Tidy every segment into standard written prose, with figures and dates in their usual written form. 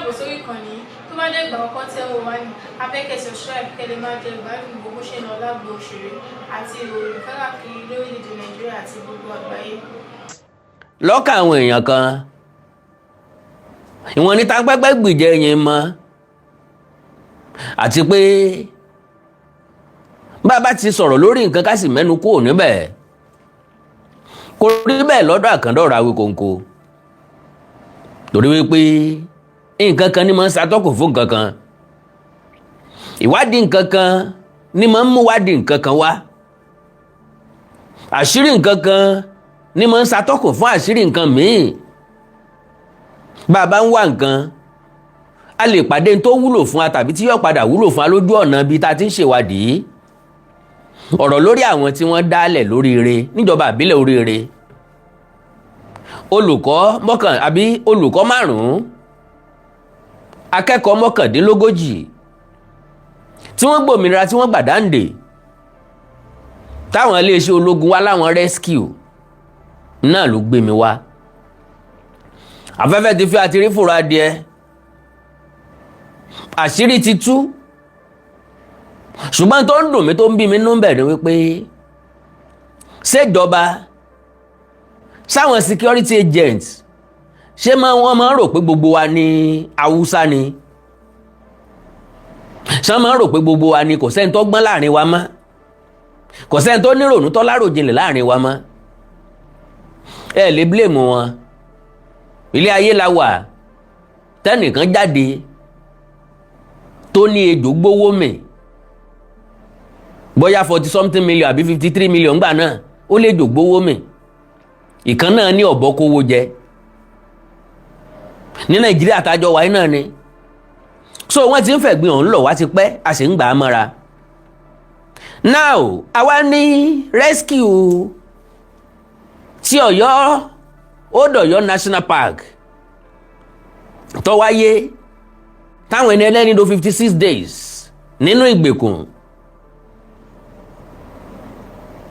káàbọ̀ sórí ìkànnì tó bá dé ìgbà ọkọ tẹ́ wò wá ní abẹ́kẹ́ subscribe kẹ́lẹ́ máa jẹ ìgbádùn gbogbo ṣe náà lágbo òṣèré àti ìròyìn káàkiri lórílẹ̀‐èdè Nàìjíríà àti gbogbo àgbáyé. lọ́kàn àwọn èèyàn kan ìwọ̀n níta pẹ́pẹ́ gbìjẹ́ yẹn mọ́ àti pé bàbá ti sọ̀rọ̀ lórí nǹkan ká sì mẹ́nu kúrò níbẹ̀ kò rí bẹ́ẹ̀ lọ́dọ̀ Àkàndọ̀rọ̀ Awíkonko torí wípé nǹkan kan ní máa ń ṣàtọ́kùn fún nǹkan kan ìwádìí nǹkan kan ní máa ń mú wádìí nǹkan kan wá àṣírí nǹkan kan ní máa ń ṣàtọ́kùn fún àṣírí nǹkan míì bàbá ń wá nǹkan a lè pàdé tó wúlò fún wa tàbí tí yóò padà wúlò fún wa lójú ọ̀nà bíi tá a ti ń ṣèwádìí ọ̀rọ̀ lórí àwọn tí wọ́n dálẹ̀ lóríire níjọba ìbílẹ̀ Oríire olùkọ́ márùn-ún akẹ́kọ̀ọ́ mọ́kàndínlógójì tí wọ́n gbòmìnira tí wọ́n gbàdáǹdè táwọn iléeṣẹ́ ológun wá láwọn rescue náà ló gbé mi wá afẹ́fẹ́ ti fi àti rí fòrò adìẹ àṣírí ti tú ṣùgbọ́n tó ń dùn mí tó ń bí mi nínú bẹ̀rẹ̀ wípé ṣèjọba sáwọn security agents ṣé wọ́n máa ń rò pé gbogbo wa ní Haúsá ni ṣé wọ́n máa ń rò pé gbogbo wa ní kò sẹ́ni tó gbọ́n láàrin wa mọ́ kò sẹ́ni tó nírònú tó láròjinlẹ̀ láàrin wa mọ́ ẹ lè blame wọn ilé ayé la wà tẹ́nìkan jáde tó ní ejò gbówó mì bóyá 40-something million àbí 53 million gbà náà ó lè jò gbówó mì ìkan náà ní ọ̀bọ kówó jẹ ní Nàìjíríà tájọ wáyé náà ni so wọ́n ti ń fẹ̀gbin ọ̀hún lọ wá ti pẹ́ a sì ń gbà á mọ́ra now àwa ní rescue tí Ọ̀yọ́ National Park tó wáyé táwọn ẹni ẹlẹ́ni lò 56 days nínú ìgbèkùn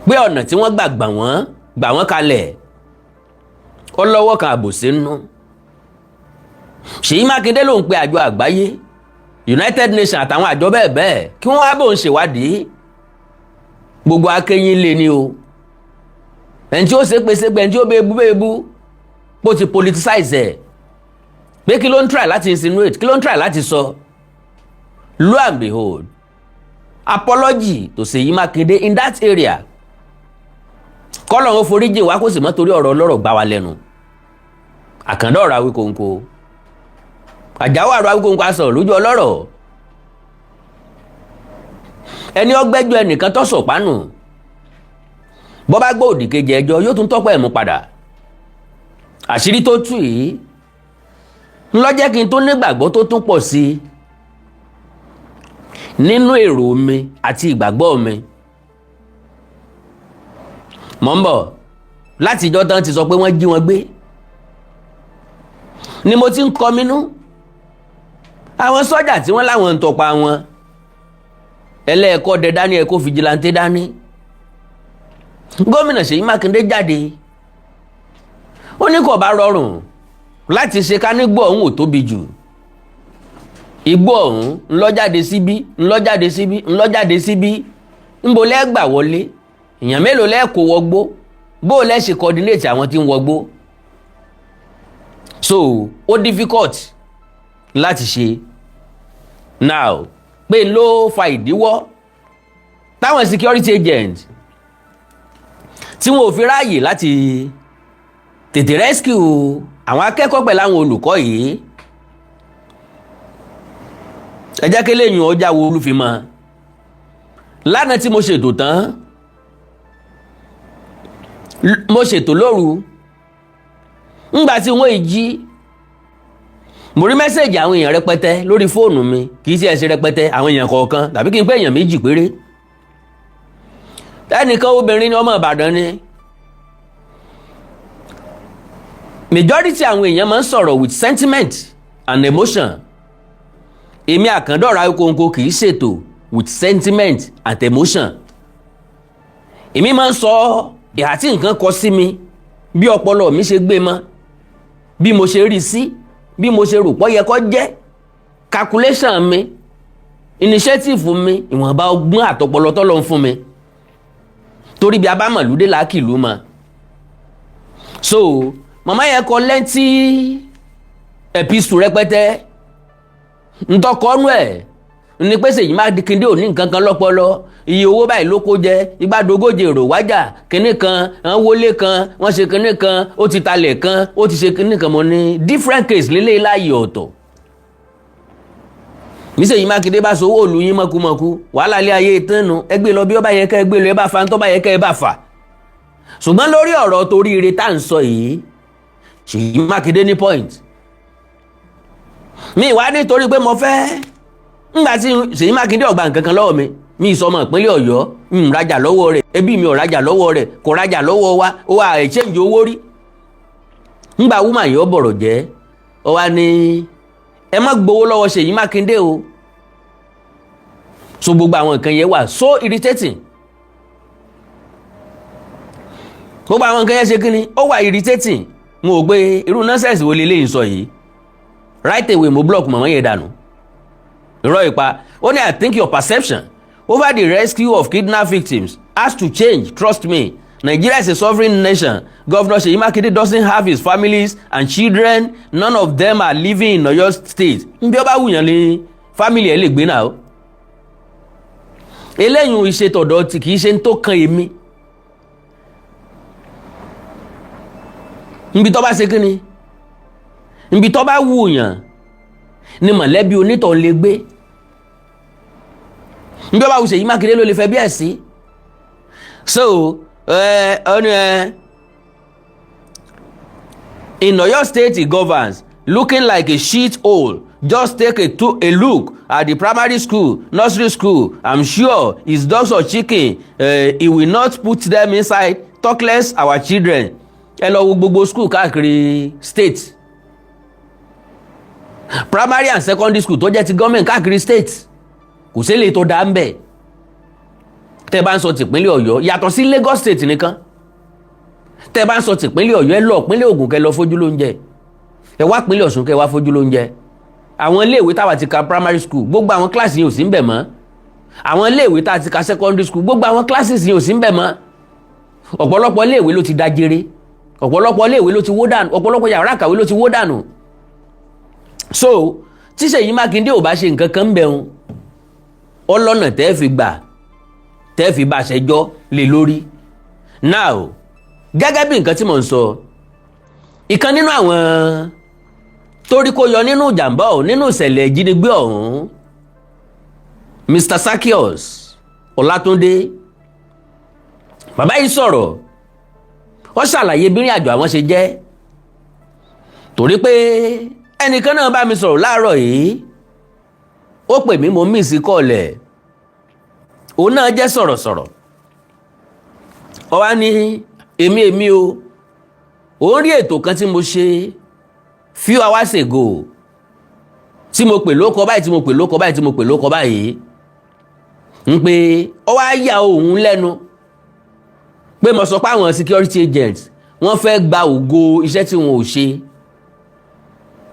pé ọ̀nà tí wọ́n gbà wọ́n kalẹ̀ ó lọ́wọ́ kan àbòsí nínú Ṣèyí Mákindé ló ń pe àjọ àgbáyé United Nations àtàwọn àjọ bẹ́ẹ̀ bẹ́ẹ̀ kí wọ́n wá bóun ṣèwádìí gbogbo akéyín lé ní o ẹni tí ó ṣépè ẹni tí ó béébú bó ti politicize ẹ̀ pé kí ló ń try láti insinuate kí ló ń try láti sọ lo and behold apology to Ṣèyí Mákindé in that area kọ́lọ̀ ń foríjì wá kó sì mọ́ torí ọ̀rọ̀ ọlọ́rọ̀ gbá wa lẹ́nu Àkàndọ̀rọ̀ Awíkonko Àjàwàrò Awíkonko asọ̀rọ̀ lójú ọlọ́rọ̀ ẹni ọgbẹ́jọ́ ẹnìkan tó sọ̀pánù bọ́ bá gbọ́ òdì kejì ẹjọ́ yóò tún tọ́pọ̀ ẹ̀mú padà àṣírí tó tú yìí ńlọ́jẹ́ kí n tó nígbàgbọ́ tó tún pọ̀ sí nínú èrò mi àti ìgbàgbọ́ mi mọ̀ ń bọ̀ láti ìjọ́ tán ti sọ pé wọ́n jí wọn gbé ni mo ti ń kọminú àwọn sọ́jà tí wọ́n láwọn ń tọpa wọn ẹlẹ́ẹ̀kọ́ dẹ dání ẹ̀kọ́ fìjìláńtẹ́ dání gómìnà Ṣèyí Mákindé jáde ó ní kò bá rọrùn láti ṣe ká nígbó ọ̀hún ò tóbi jù igbó ọ̀hún ńlọ́jáde síbí ńbo lẹ́gbà wọlé èèyàn mélòó lẹ́ẹ̀kọ́ wọgbó bó o lẹ́ṣe coordinate àwọn tí ń wọgbó so ó difficult láti ṣe now pé ló fa ìdíwọ́ táwọn security agent tí wọn ò fi ráàyè láti tètè rescue àwọn akẹ́kọ̀ọ́ pẹ̀lú àwọn olùkọ́ yìí ẹ jẹ́ kí lẹ́yìn ọjà wo olúfimọ́ lánàá tí mo ṣètò tán mo ṣètò lóru ńgbà tí wọ́n jí mo rí mẹ́sẹ̀jì àwọn èèyàn rẹpẹtẹ lórí fóònù mi kì í ṣe ẹ̀ṣẹ̀ rẹpẹtẹ àwọn èèyàn kọ̀ọ̀kan tàbí kí n pé èèyàn méjì péré ẹnìkan obìnrin ni ọmọ Ìbàdàn ni majority àwọn èèyàn máa ń sọ̀rọ̀ with sentiment and emotion èmi Àkàndọ̀rọ̀ Awíkonko kì í ṣètò with sentiment and emotion èmi máa ń sọ ìhà tí nǹkan kọ sí mi bí ọpọlọ mi ṣe gbé mọ́ bí mo ṣe rí sí bí mo ṣe rò pọ́ yẹ kó jẹ́ calculation mi initiative mi ìwọ̀nba ọgbọ́n àtọpọlọ tọ́lọ́run fún mi torí bí abámọ̀lúdé làákìlú mọ́. So màmá yẹn kọ lẹ́ńtì epistle rẹpẹtẹ ntọ́kọ́nú ẹ̀ ní pé Ṣèyí Mákindé ò ní nǹkan kan lọ́pọlọ iye owó báyìí ló kó jẹ igbádogóje èrò wájà kinní kan wọ́n wọlé kan wọ́n ṣe kinní kan ó ti talẹ̀ kan ó ti ṣe kinní kan mọ́ ní different case lélẹ́yìí láàyè ọ̀tọ̀. ní Ṣèyí Mákindé bá sowó òlu yín mọ́kúmọ́kú wàhálà ilé ayé ìtànnù ẹgbẹ́ lọ bí ó bá yẹ kẹ́ ẹgbẹ́ lọ ẹ bá fa ń tọ́ bá yẹ kẹ́ ẹ bá fà. ṣùgbọ́n lórí ọ̀rọ̀ torí ire tá à ń sọ yìí Ṣèyí Mákindé ní point. mi wá nítorí pé mo fẹ́ ńgbà tí Ṣèyí Mákindé ò gba nǹkan kan lọ́wọ́ mi ìsọmọ ìpínlẹ̀ Ọ̀yọ́ ń rajà lọ́wọ́ rẹ̀ ẹbí mi ò rajà lọ́wọ́ rẹ̀ kò rajà lọ́wọ́ wa ó wà exchange owó rí. ńgbà woman yìí ó bọ̀rọ̀ jẹ́ ọ wá ní ẹ má gbowó lọ́wọ́ Ṣèyí Mákindé o. so gbogbo àwọn nǹkan yẹn wà so irritating. gbogbo àwọn nǹkan yẹn ṣe kí ni ó wà irritating. mo ò gbé irú nonsense wo leléyìí sọ yìí right away mo block mọ̀mọ́ yẹn dànù. irọ́ ìpa ó ní I think your perception over the rescue of kidnapped victims has to change, trust me. Nigeria is a sovereign nation. Governor Ṣèyí Mákindé doesn't have his families and children. None of them are living in Oyo State. Bí ó bá wùyàn ní family ẹ̀ lè gbé náà. Eléyìí ìṣe tọ̀dọ̀ tí kìí ṣe ń tó kan èmi. Níbi tó bá ṣe kíni? Níbi tó bá wùyàn ni mọ̀lẹ́bí onítọ̀ lè gbé. Bí ó bá wù Ṣèyí Mákindé ló lè fẹ́ bí ẹ̀ sí. So in Oyo State he governs looking like a shit hole. Just take a look at the primary school, nursery school. I'm sure his dogs or chicken he will not put them inside. Talk less our children. Ẹ lọ wo gbogbo school káàkiri state, primary and secondary school tó jẹ́ ti government káàkiri state kò sí èlé tó dá ń bẹ̀. Tẹ́ bá ń sọ tìpínlẹ̀ Ọ̀yọ́ yàtọ̀ sí Lagos state nìkan. Tẹ́ bá ń sọ tìpínlẹ̀ Ọ̀yọ́ ẹ lọ ìpínlẹ̀ Ògùn kẹ́ lọ fojú lóúnjẹ, ẹ wá ìpínlẹ̀ Ọ̀ṣun kẹ́ wá fojú lóúnjẹ. Àwọn iléèwé táwa ti ka primary school gbogbo àwọn classes yìí ò sí ń bẹ̀ mọ́. Àwọn iléèwé tá ti ka secondary school gbogbo àwọn classes yìí ò sí ń bẹ̀ mọ́. Ọ̀pọ̀lọpọ̀ iléèwé ló ti dájere, ọ̀pọ̀lọpọ̀ iléèwé ló ti wó dànù, ọ̀pọ̀lọpọ̀ yàrá ìkàwé ló ti wó dànù. So tí Ṣèyí Mákindé ò bá ṣe nǹkan kan ń bẹ̀rùn ọlọ́nà tẹ́ fi gbà tẹ́ fi bá ṣẹjọ́ lé lórí. Now gẹ́gẹ́ bí nǹkan tí mò ń sọ, ìkan nínú àwọn torí kó yọ nínú ìjàmbá ọ̀hún nínú ìṣẹ̀lẹ̀ ìjínigbé ọ̀hún, Mr. Sakios Ọlátúndé, bàbá yìí sọ̀rọ̀ ó ṣàlàyé bí ìrìn àjò àwọn ṣe jẹ́. Torí pé ẹnìkan náà bá mi sọ̀rọ̀ láàárọ̀ yìí, ó pè mí mo miss kọ́ọ̀lẹ̀, òun náà jẹ́ sọ̀rọ̀sọ̀rọ̀. Ó wá ní èmi o òun rí ètò kan tí mo ṣe few hours ago tí mo pè lóko báyìí tí mo pè lóko báyìí tí mo pè lóko báyìí ń pé ó wá yà òun lẹ́nu pé mo sọ pé àwọn security agents wọ́n fẹ́ gba ògo iṣẹ́ tí wọn ò ṣe.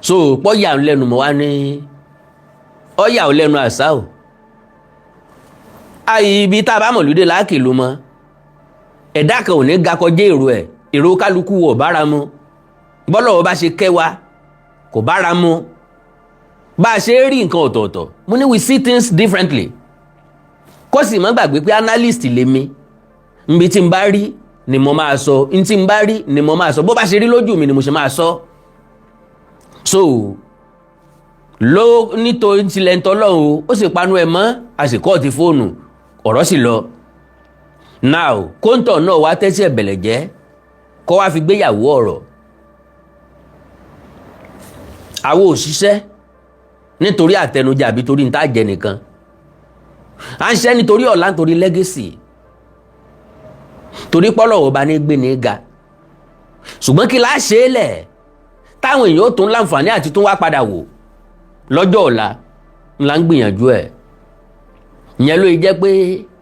So pọ́ yà ń lẹ́nu mọ́ wá ní ọ yà ọ́ lẹ́nu àṣà o. Àyè ibi tá a bá mọ̀lúdé láàkì ló mọ́, ẹ̀dá kan ò ní ga kọjá èrò kálukú wọ̀ bára mu. Bọ́lọ́wọ́ bá ṣe kẹwa kò bára mu, bá a ṣe rí nǹkan ọ̀tọ̀ọ̀tọ̀. Mo ní we see things differently. Kó sì má gbàgbé pé analyst lèmi, nbi tí n bá rí ni mo máa sọ, n tí n bá rí ni mo máa sọ, bó bá ṣe rí lójú mi ni mo ṣe máa sọ. So ló nítorí tilẹ̀ ń tọ́lọ́run ó sì panu ẹ̀ mọ́ àsìkò ti fóònù ọ̀rọ̀ sì lọ. Now kóńtọ̀ náà wá tẹ́sí ẹ̀bẹ̀lẹ̀ jẹ́ kó wá fi gbéyàwó ọ̀rọ̀. Àwọn òṣìṣẹ́ nítorí àtẹnujẹ àbí torí ń tà jẹ nìkan, à ń ṣiṣẹ́ nítorí ọ̀la nítorí legacy, torí pọ́lọ̀ ọba ní gbé ní ga. Ṣùgbọ́n kí láá ṣe é lẹ̀ táwọn èèyàn ó tún láǹfààní àti tún wá padà wò lọ́jọ́ ọ̀la ńlá ń gbìyànjú ẹ̀. Ìyẹn ló jẹ́ pé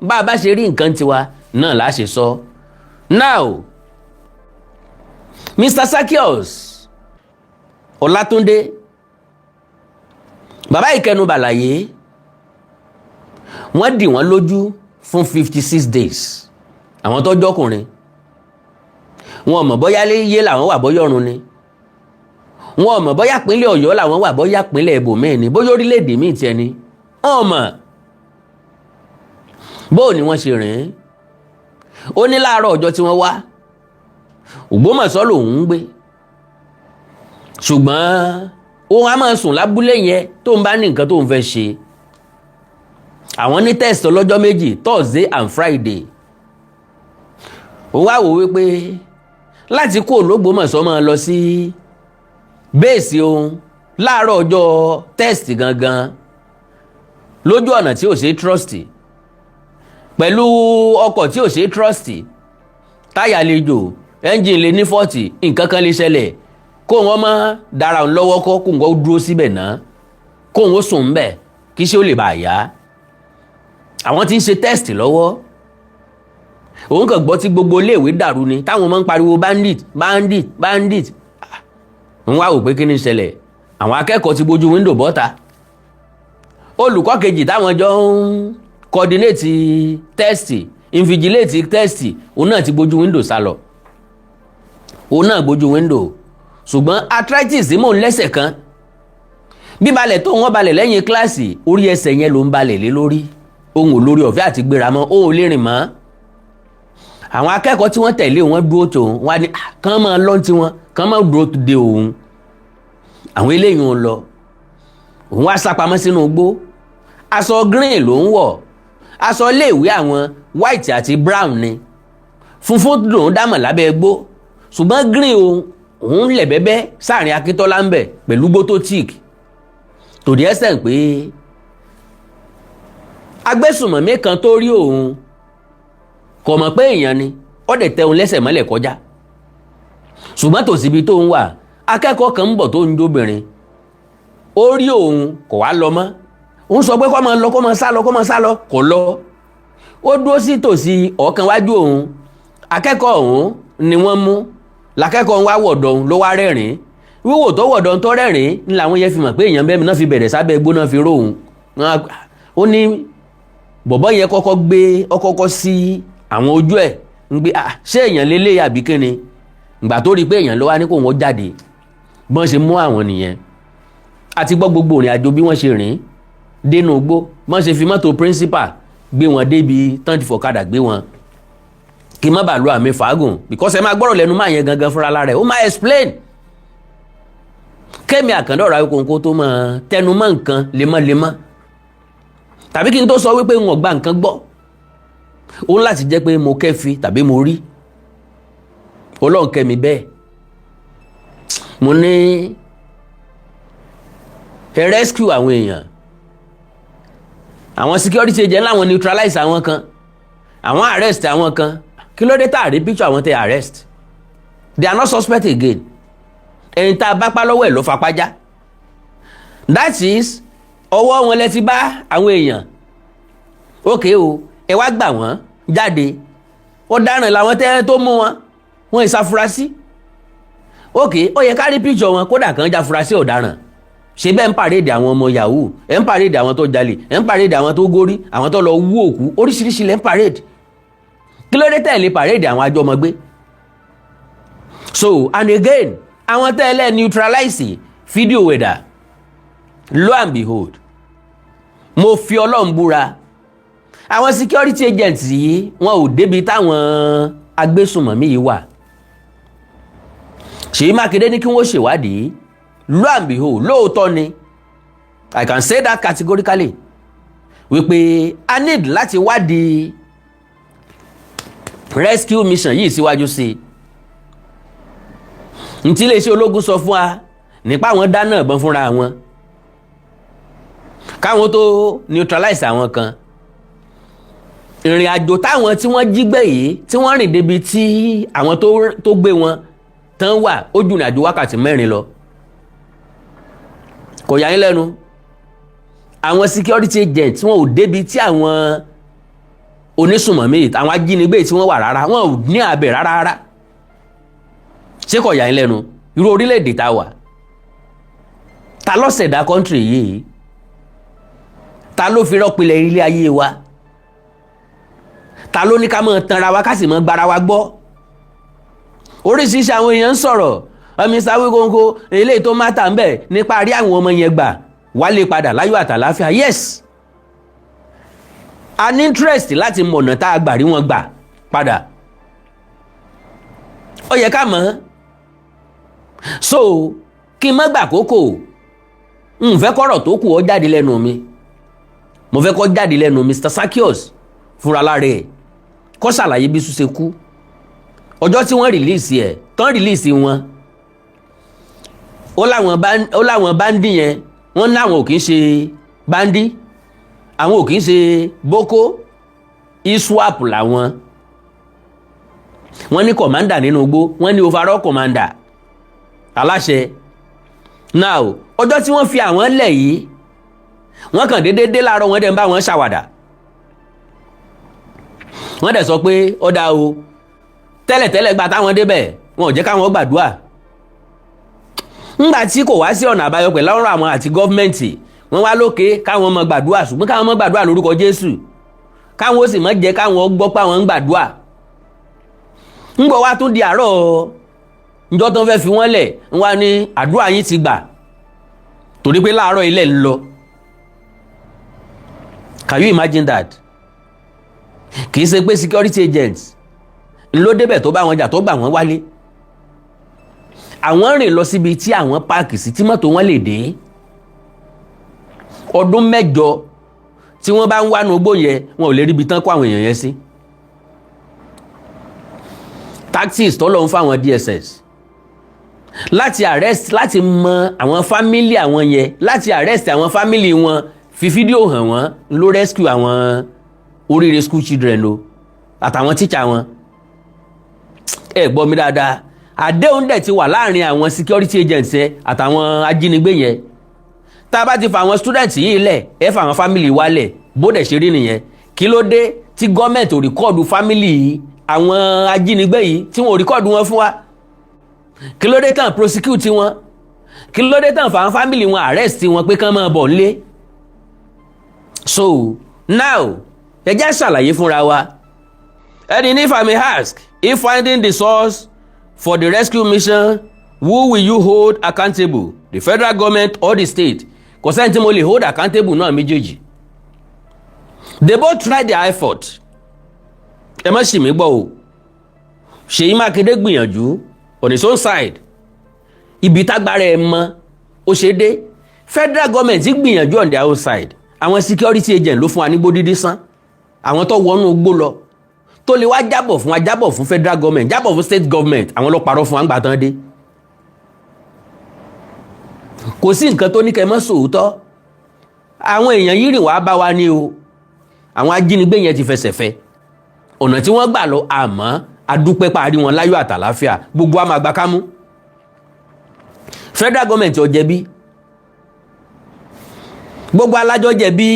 bá a bá ṣe rí nǹkan tiwa náà láá ṣe sọ. Now Mr. Sakios Ọlátúndé bàbá ìkẹnu bàlàyé wọ́n dì wọ́n lójú fún 56 days àwọn tó jọkùnrin wọn ò mọ̀ bóyá yé làwọn wà bóyá ọ̀run ni wọn ò mọ̀ bóyá pínlẹ̀ Ọ̀yọ́ làwọn wà bóyá pínlẹ̀ ibòmíì ni bóyá orílẹ̀-èdè míì tiẹ̀ ni wọn ò mọ̀ bóò ni wọ́n ṣe rìn ó ní láàárọ̀ ọjọ́ tí wọ́n wá Ògbómọ̀ṣọ́ lòun ń gbé ṣùgbọ́n òun á máa sùn lábúlé yẹn tó ń bá ní nǹkan tó ń fẹ́ ṣe àwọn ní test ọlọ́jọ́ méjì Thursday and Friday òun wá wò wípé láti kó l'Ógbómọ̀ṣọ́ máa lọ sí bẹ́ẹ̀sì òun láàárọ̀ ọjọ́ test gangan lójú ọ̀nà tí ò ṣe trust pẹ̀lú ọkọ̀ tí ò ṣe trust táyà lè jò ẹ́ńjìn lè ní 40 nǹkan kan lè ṣẹlẹ̀ kó wọn má dára òun lọ́wọ́ kó wọn dúró síbẹ̀ náà kó wọn sùn ń bẹ̀ kí ṣé ó lè bá yá àwọn tí ń ṣe test lọ́wọ́ òun kàn gbọ́ tí gbogbo iléèwé dàrú ni táwọn máa ń pariwo bandit ń wá wò pé kí ni ṣẹlẹ̀ àwọn akẹ́kọ̀ọ́ ti bójú wíńdò bọ́ta olùkọ́ kejì táwọn jọ ń coordinate test invigilate test òun náà ti bójú wíńdò sálọ òun náà bójú wíńdò ṣùgbọ́n arthritis mò ń lẹ́sẹ̀ kan bíbalẹ̀ tó wọ́n balẹ̀ lẹ́yìn kíláàsì orí ẹsẹ̀ yẹn ló ń balẹ̀ lé lórí ohun ò lórí ọ̀fẹ́ àti gbéra mọ́ ó lè rìn mọ́ àwọn akẹ́kọ̀ọ́ tí wọ́n tẹ̀lé wọn dúró tó wọn á ní kán máa lọ́n tí wọn kán máa dúró de òun àwọn eléyìí ń lọ òun wá sápamọ́ sínú igbó aṣọ green ló ń wọ̀ aṣọ iléèwé àwọn white àti brown ni funfun lòún dámọ̀ lábẹ́ igbó ṣùgbọ́n green òun lẹ̀ bẹ́bẹ́ sáàrin Akíntọ́lá ń bẹ̀ pẹ̀lú gbótó tíìk tòdí ẹsẹ̀ pé agbésùmọ̀mí kan tó rí òun kò mọ̀ pé èèyàn ni ó dẹ̀ tẹ òun lẹ́sẹ̀ mọ́lẹ̀ kọjá ṣùgbọ́n tòsíbi tó ń wà akẹ́kọ̀ọ́ kan ń bọ̀ tó ń jóbìnrin ó rí òun kò wá lọ mọ́ òun sọ pé kó máa sá lọ kò lọ ó dúró sí tòsí ọ̀kan wájú òun akẹ́kọ̀ọ́ òun ni wọ́n mú lakẹ́kọ̀ọ́ wá wọ̀dọ̀ òun ló wá rẹ́rìn wíwò tó wọ̀dọ̀ tó rẹ́rìn ní làwọn yẹn fi mọ̀ pé èèyàn bẹ́ẹ̀ mi náà fi bẹ̀rẹ̀ sábẹ́ gbóná fi róhun ó ní bọ̀bọ́ yẹn kọ́kọ́ sí àwọn ojú ẹ̀ ń gbé ṣé èèyàn lélẹ̀ àbí kíni ìgbà tó rí pé èèyàn ló wá ní kó wọ́n jáde bọ́n ṣe mú àwọn nìyẹn àti gbọ́ gbogbo ìrìn àjò bí wọ́n ṣe rìn dénú igbó bọ́n ṣe fi mọ́tò principal gbé wọn débi tán ti fọ̀kadà gbé wọn kí má bàa lo àmì fàágùn because ẹ máa gbọ́rọ̀ lẹ́nu máa yẹn gangan fúnra lára ẹ̀ ó máa explain kémi àkàndọ̀ ọ̀rọ̀ ayọ́kọ̀ọ́kọ́ tó máa tẹnu mọ́ nǹkan lemọ́lemọ́ tàbí kí n tó sọ wípé n ò gba nǹkan gbọ́ òun láti jẹ́ pé mo kẹ́fi tàbí mo rí Ọlọ́run kẹ́mi bẹ́ẹ̀ mo ní ẹ rescue àwọn èèyàn àwọn security agent láwọn neutralize àwọn kan àwọn arrest àwọn kan kí ló dé tá a rí picture àwọn tẹ arrest they are not suspect again ẹni tá a bá pa lọ́wọ́ ẹ̀ ló fapá já that is ọwọ́ wọn lẹ ti bá àwọn èèyàn ókè o ẹ wá gbà wọ́n jáde ọ̀daràn làwọn tẹ́ tó mú wọn ìsàfurasí ókè ó yẹ ká rí picture wọn kódà kan jáfurasí ọ̀daràn ṣe bẹ́ẹ̀ ń pàrédè àwọn ọmọ yahoo ẹ̀ ń pàrédè àwọn tó jalè ẹ̀ ń pàrédè àwọn tó górí àwọn tó lọ wú òkú oríṣiríṣi lẹ́ ń pàrédè kí ló dé tẹ̀lé pàrédè àwọn àjọmọ̀gbé so and again àwọn tẹ́lẹ̀ neutralize fídíò wẹ̀dà lo and behold mo fi Ọlọ́run búra àwọn security agents yìí wọn ò débi táwọn agbésùnmọ̀mí yìí wà Ṣèyí Mákindé ní kí wọ́n ṣèwádìí lo and behold lóòótọ́ ni I can say that categorically wípé a need láti wádìí rescue mission yìí síwájú sí i ntí iléeṣẹ́ ológun sọ fún wa nípa àwọn dáná ìbọn fúnra wọn káwọn tó neutralize àwọn kan ìrìn àjò táwọn tí wọ́n jí gbé yìí tí wọ́n rìn débi tí àwọn tó gbé wọn tán wà ó jù ní àjò wákàtí 4 lọ kò yà yín lẹ́nu àwọn security agents wọn ò débi tí àwọn onísùnmọ̀mí àwọn ajínigbé tí wọ́n wà rárá wọn ò ní abẹ rárá ṣé kò yà yín lẹ́nu irú orílẹ̀-èdè tá wà ta ló ṣẹ̀dá country yìí ta ló fi rọ́pìlẹ̀ ilé ayé wa? Ta ló ní ká máa tanra wa ká sì máa gbára wa gbọ́? Oríṣiríṣi àwọn èèyàn ń sọ̀rọ̀ Mr. Wikonko eléyìí tó mátà ń bẹ̀ nípa rí àwọn ọmọ yẹn gbà wálé padà láyọ̀ àtàláfíà. Yes, a ní interest láti mọ̀nà tá a gbà rí wọn gbà padà. Ó yẹ ká mọ̀. So kí n má gbà kókò, n fẹ́ kọ́rọ̀ tó kù ó jáde lẹ́nu mi. Mo fẹ́ kó jáde lẹ́nu Mr. Sakios fúnra lára ẹ̀ kó ṣàlàyé bí Súṣe kú. Ọjọ́ tí wọ́n rìlíìsì ẹ̀ tán rìlíìsì wọn, ó láwọn báńdì yẹn wọ́n láwọn ò kì í ṣe báńdì, àwọn ò kì í ṣe boko, iswap làwọn. Wọ́n ní kọ̀mándà nínú igbó, wọ́n ní overall commander aláṣẹ. Now ọjọ́ tí wọ́n fi àwọn lẹ̀ yìí, wọ́n kàn déédéé dé láàárọ̀ wọ́n dẹ̀ ń bá wọn ṣàwàdà. Wọ́n dẹ̀ sọ pé ó dáa o, tẹ́lẹ̀tẹ́lẹ̀ gba táwọn débẹ̀ wọn ò jẹ́ káwọn gbàdúrà. Ńgbà tí kò wá sí ọ̀nà àbáyọ pẹ̀lú ọ̀rọ̀ àwọn àti gọ́ọ̀mẹ̀ntì, wọ́n wá lókè káwọn mọ gbàdúrà, ṣùgbọ́n káwọn mọ gbàdúrà lórúkọ Jésù, káwọn ó sì mọ jẹ́ káwọn gbọ́ pé àwọn ń gbàdúrà. Ńgbọ́ wá tún di àárọ̀ ńjọ́ tó ń fẹ́ fi wọ́n lẹ̀, wọ́n ní àdúrà yín ti gbà torí pé láàárọ̀ ilẹ̀ ń lọ. Can you imagine that? Kì í ṣe pé security agents ló débẹ̀ tó bá wọn jà tó gbà wọ́n wálé. Àwọn rìn lọ síbi tí àwọn páàkì sí tí mọ́tò wọn lè dé. Ọdún 8 tí wọ́n bá ń wá nugbó yẹn, wọn ò lè ríbi tán kó àwọn èèyàn yẹn sí. Tactics tó lọ ń fáwọn DSS láti arrest, láti mọ àwọn family àwọn yẹn, láti arrest àwọn family wọn, fi fídíò hàn wọ́n, ló rescue àwọn Orire school children o àtàwọn teacher wọn. Ẹ gbọ́ mi dáadáa, àdéhùn dẹ̀ ti wà láàrin àwọn security agents yẹn àtàwọn ajínigbé yẹn. Tá a bá ti fa àwọn students yìí lẹ̀, ẹ fa àwọn family wa lẹ̀, bó dẹ̀ ṣe rí nìyẹn. Kí ló dé tí gọ́ọ̀mẹ̀ntì ò rìkọ́ọ̀dù family àwọn ajínigbé yìí tí wọn ò rìkọ́ọ̀dù wọn fún wa? Kí ló dé tán prosecute wọn? Kí ló dé tán fa àwọn family wọn arrest wọn pé kán máa bọ̀ nílé? So now ẹ jẹ́ ṣàlàyé fúnra wa. And if I may ask, if finding the source for the rescue mission, who will you hold accountable? The federal government or the state? Kò sẹ́ni tí mo lè hold accountable náà méjèèjì. They both tried their effort. Ẹ má ṣì mí gbọ́ o. Ṣèyí Mákindé gbìyànjú on his own side. Ibi tágbára ẹ mọ ó ṣe dé. Federal government gbìyànjú on their own side. Àwọn security agent ló fún wa ní gbódídí sán. Àwọn tó wọnú gbó lọ tó lè wá jábọ̀ fún federal government, jábọ̀ fún state government, àwọn ló parọ́ fún àgbà tán dé. Kò sí nǹkan tó ní kẹ́ mọ́ sòótọ́. Àwọn èèyàn yìí rìn wá bá wa ní o. Àwọn ajínigbé yẹn ti fẹsẹ̀ fẹ́. Ọ̀nà tí wọ́n gbà lọ àmọ́ adúpẹ́ parí wọn láyọ̀ àtàláfíà, gbogbo a máa gbà kámú. Federal government ò jẹ̀bi. Gbogbo alájọ jẹ̀bi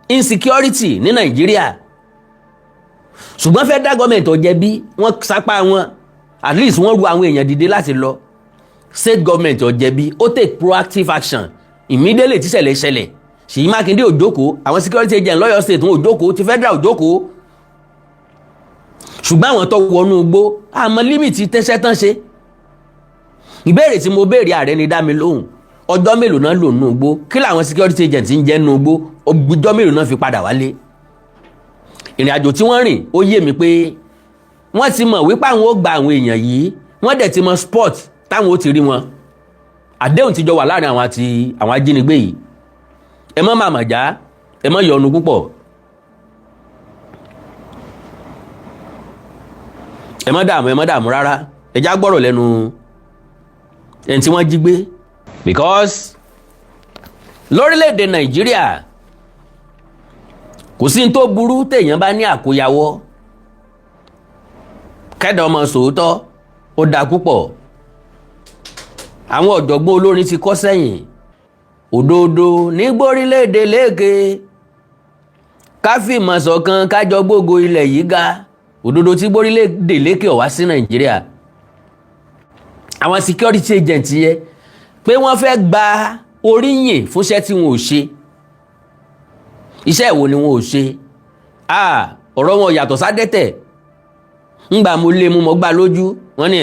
insecurity ní Nàìjíríà. Ṣùgbọ́n federal government ò jẹ̀bi, wọ́n sápá wọn, at least wọ́n ru àwọn èèyàn dìde láti lọ. State government ò jẹ̀bi, ó take proactive action immediately tí ṣẹlẹ̀ ṣẹlẹ̀. Ṣèyí Mákindé ò jókòó, àwọn security agent lọ́yọ̀ state wọn ò jókòó, ti federal ò jókòó. Ṣùgbọ́n àwọn tó wọnú igbó àmọ́ límìtì tẹ́sẹ̀ tán ṣe. Ìbéèrè tí mo béèrè ààrẹ ni dá mi lóhùn, ọjọ́ mélòó náà lò nínú igbó? Kí làwọn security agent ń jẹ́ nínú igbó? Ọjọ́ mélòó náà fi padà wálé? Ìrìn àjò tí wọ́n rìn ó yé mi pé wọ́n ti mọ̀ wípé àwọn ó gba àwọn èèyàn yìí, wọ́n dẹ̀ ti mọ spot táwọn ó ti rí wọn. Àdéhùn ti jọ wà láàrin àwọn àti àwọn ajínigbé yìí. Ẹ má màmá já, ẹ má yọnu púpọ̀. Ẹ má dààmú rárá. Ẹ já gbọ́rọ̀ lẹ́nu ẹni tí wọ́n jí gbé. Because lórílẹ̀‐èdè Nàìjíríà kò sí ní tó burú téèyàn bá ní àkóyawọ́. Kẹ́dà ọmọ sòótọ́ ó dáa púpọ̀. Àwọn ọ̀jọ̀gbọ́n olórin ti kọ sẹ́yìn. Òdodo ní gbórílẹ̀‐èdè léèké, ká fìmọ̀ ṣọ̀kan kájọ gbógo ilẹ̀ yìí ga. Òdodo tí gbórílẹ̀‐èdè léèké ó wá sí Nàìjíríà. Àwọn security agent yẹ pé wọ́n fẹ́ gba oríyìn fúnṣẹ́ tí wọn ò ṣe. iṣẹ́ ìwo ni wọn ò ṣe ọ̀rọ̀ wọn yàtọ̀ sádẹ́tẹ̀ ńgbà mo lé mú mọ́ gbá lójú wọ́n ní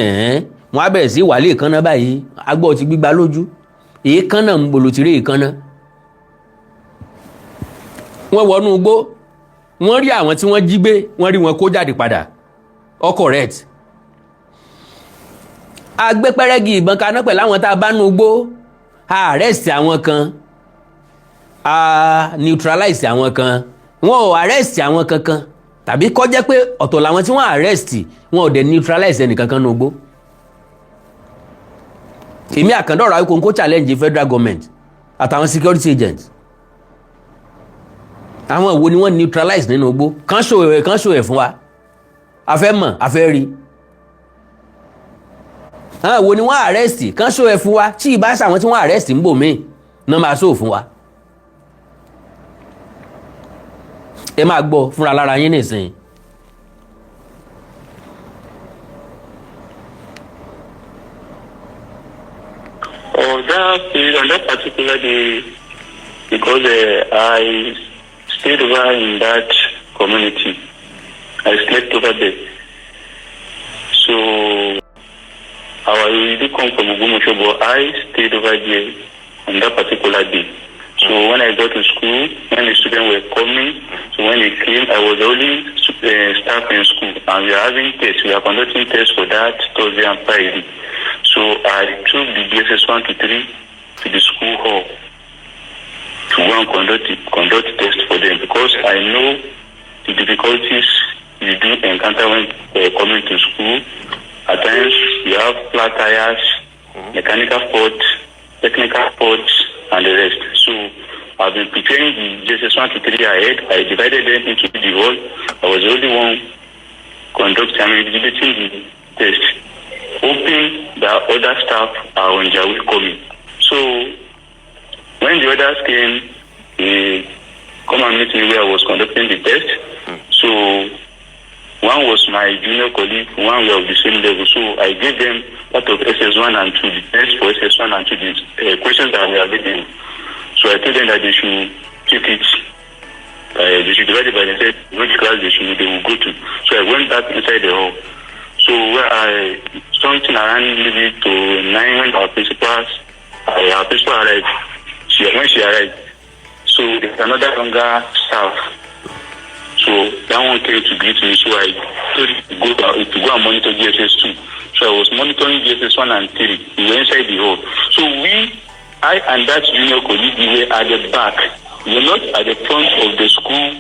wọ́n á bẹ̀rẹ̀ sí wàlé ìkànnà báyìí agbọ́ ti gbígbá lójú èékánná ń bolo ti rí ìkànnà wọ́n wọnú igbó wọ́n rí àwọn tí wọ́n jí gbé wọ́n rí wọn kó jáde padà all correct a gbé pẹ́rẹ́gì ìbọn kaná pẹ̀lú àwọn tá a bá nú igbó a arrest àwọn kan a neutralize àwọn kan wọn ò arrest àwọn kankan tàbí kó jẹ́ pé ọ̀tọ̀ làwọn tí wọ́n arrest wọn ò dẹ̀ neutralize ẹnìkankan nú igbó èmi àkàndọ̀rọ̀ àwọn kò challenge federal government àtàwọn security agents àwọn ìwo ni wọ́n neutralize nínú igbó kàn ṣò ẹ̀ fún wa a fẹ́ mọ̀ a fẹ́ rí àwọn ìwo ni wọ́n arrest kàn ṣò ẹ̀ fún wa tí ìbá ṣàwọn tí wọ́n arrest ń bò míì náà máa ṣò fún wa ẹ máa gbọ́ fúnra lára yín nìsín. On that particular day, because I stayed over in that community, I slept over there. So I did come from Ogbomoso, but I stayed over there on that particular day. So when I got to school, when the students were coming, so when they came, I was the only staff in school, and we are having tests. We are conducting tests for that Thursday and Friday. So I took the GSS 1 to 3 to the school hall to go and conduct tests for them, because I know the difficulties you do encounter when coming to school. At times you have flat tires, mechanical faults, technical faults, and the rest. So I've been preparing the GSS 1 to 3 ahead. I divided them into the hall. I was the only one invigilating the test, hoping that other staff are on their way coming. So when the others came, they come and meet me where I was conducting the test. So one was my junior colleague, one were of the same level. So I gave them part of SS1 and 2, the test for SS1 and 2, the questions that we are getting. So I told them that they should take it. They should divide it by themselves, which class they will go to. So I went back inside the hall. So where something around maybe to 9 when our principal arrived. When she arrived, so there's another younger staff. So that one came to greet me. So I told him to go and monitor GSS 2. So I was monitoring GSS 1 and 3. We were inside the hall. So I and that junior colleague, we were at the back. We were not at the front of the school.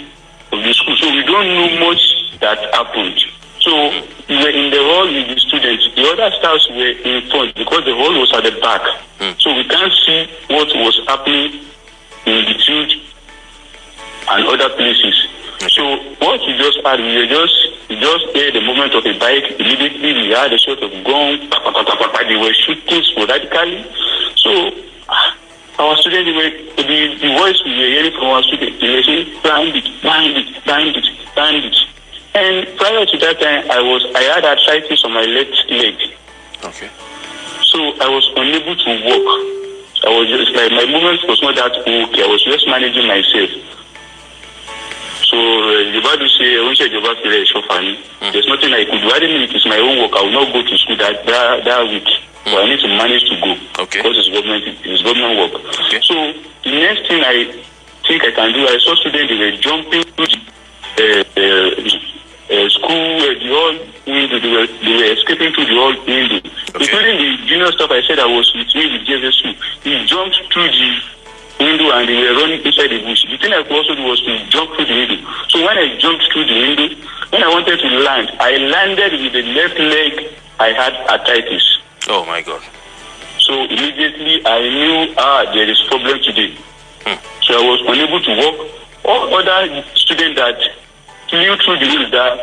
So we don't know much that happened. So we were in the hall with the students. The other staffs were in front because the hall was at the back. So we can't see what was happening in the field and other places. So what we just had, we just heard the moment of a bike. Immediately we had a shot of gun. They were shooting sporadically. So our students, the voice we were hearing from our students, they were saying, bandit. And prior to that time, I had arthritis on my left leg. Okay. So I was unable to walk. I was just like, my movement was not that okay. I was just managing myself. So the Bible says, there's nothing I could do. I didn't know it is my own work. I will not go to school that week. But I need to manage to go. Okay. Because it's government work. Okay. So the next thing I think I can do, I saw students, they were jumping to the school, the hall window. They were escaping through the hall window. Okay. Including the junior staff I said I was with me with GSS2. He jumped through the window and they were running inside the bush. The thing I could also do was to jump through the window. So when I jumped through the window, when I wanted to land, I landed with the left leg. I had arthritis. Oh my God. So immediately I knew there is problem today. So I was unable to walk. All other students that flew through the hills that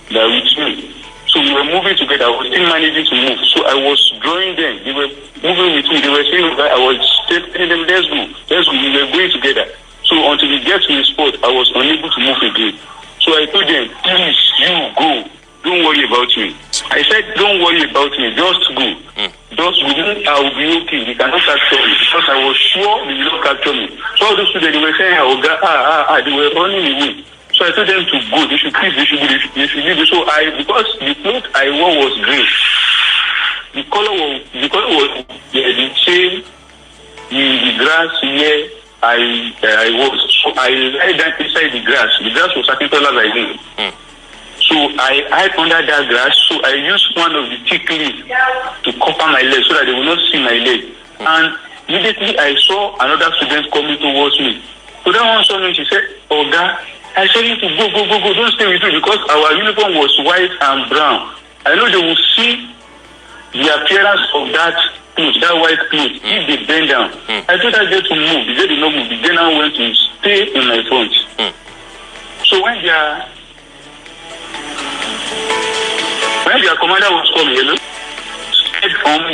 with me. So we were moving together. I was still managing to move. So I was drawing them. They were moving with me. They were saying that I was telling them, let's go. We were going together. So until we get to the spot, I was unable to move again. So I told them, please, you go. Don't worry about me. I said, don't worry about me. Just go. Just go. I will be be okay. They cannot capture me because I was sure they will not capture me. So all those students, they were saying, they were running away. So I told them to go. They should please, they should leave. So because the clothes I wore was grey. The color was the same in the grass where I was. So I lied down inside the grass. The grass was 30 dollars I think. So I hid under that grass. So I used one of the thick leaves to cover my leg so that they will not see my leg. And immediately I saw another student coming towards me. So that one saw me. She said, "Oga, I said you to go. Don't stay with me because our uniform was white and brown. I know they will see the appearance of that clothes, that white clothes, if they bend down." I told that girl to move. The girl did not move. The girl now went to stay in my front. So when their commander was coming,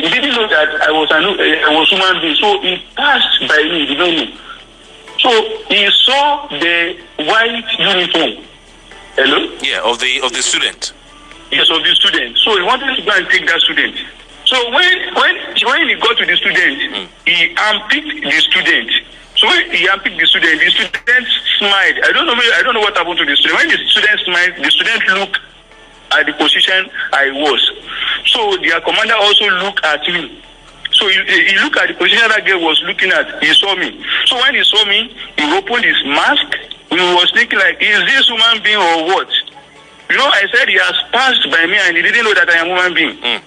he didn't know that I was human being. So he passed by me, he did not know. So he saw the white uniform. Hello? Yeah, of the student. Yes, of the student. So he wanted to go and take that student. So when he got to the student, he unpicked the student. So when he unpicked the student smiled. I don't know what happened to the student. When the student smiled, the student looked at the position I was. So their commander also looked at me. So he looked at the position that girl was looking at. He saw me. So when he saw me, he opened his mask. He was thinking like, is this human being or what? You know, I said he has passed by me and he didn't know that I am a human being.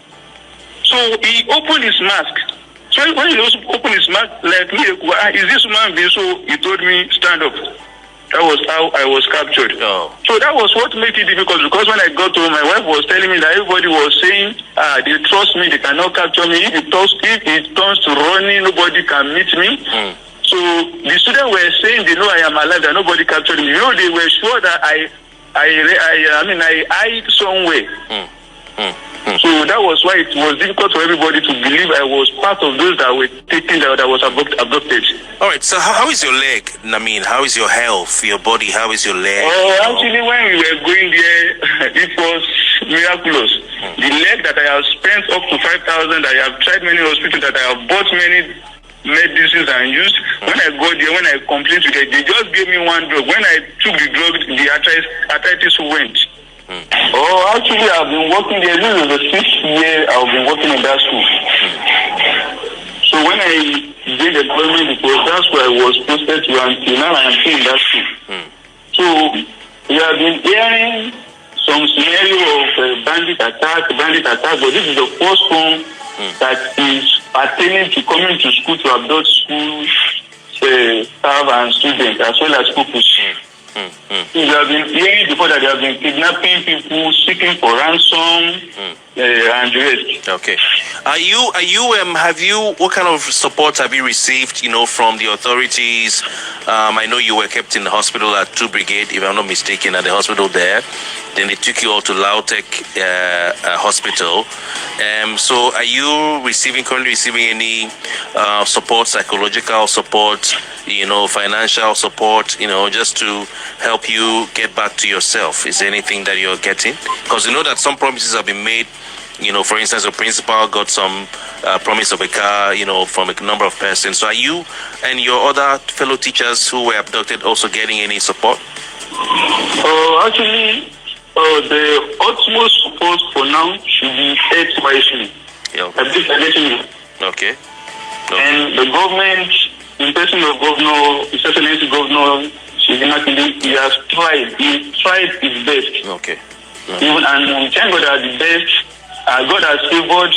So he opened his mask. So when he opened his mask, like me, is this human being? So he told me, stand up. That was how I was captured. Oh. So that was what made it difficult because when I got home, my wife was telling me that everybody was saying, they trust me, they cannot capture me. If it turns to running, nobody can meet me. So the students were saying they know I am alive, that nobody captured me. You know, they were sure that I hid somewhere. So that was why it was difficult for everybody to believe I was part of those that were taken, that was abducted. All right, so how is your leg, Namin? How is your health, your body? How is your leg? Actually, when we were going there, it was miraculous. The leg that I have spent up to 5,000, I have tried many hospitals, that I have bought many medicines and used. When I got there, when I complained to them, they just gave me one drug. When I took the drug, the arthritis went. Actually, I've been working there. This is the 6th year I've been working in that school. So when I did employment, that's where I was posted to, until now I am still in that school. So we have been hearing some scenario of bandit attack, but this is the first one that is attending to coming to school to abduct school staff and students as well as pupils. We have been hearing before that they have been kidnapping people, seeking for ransom, and the rest. Okay. What kind of support have you received, from the authorities? I know you were kept in the hospital at 2 Brigade, if I'm not mistaken, at the hospital there. Then they took you all to Lautek Hospital. So are you currently receiving any support, psychological support, financial support, just to help you get back to yourself? Is there anything that you're getting? Because you know that some promises have been made. For instance, the principal got some promise of a car, from a number of persons. So are you and your other fellow teachers who were abducted also getting any support? Actually, the utmost support for now should be health wisely. Okay. And the government, in person of His Excellency Governor, he has tried. He tried his best. Okay. And we thank God that the best, God has favored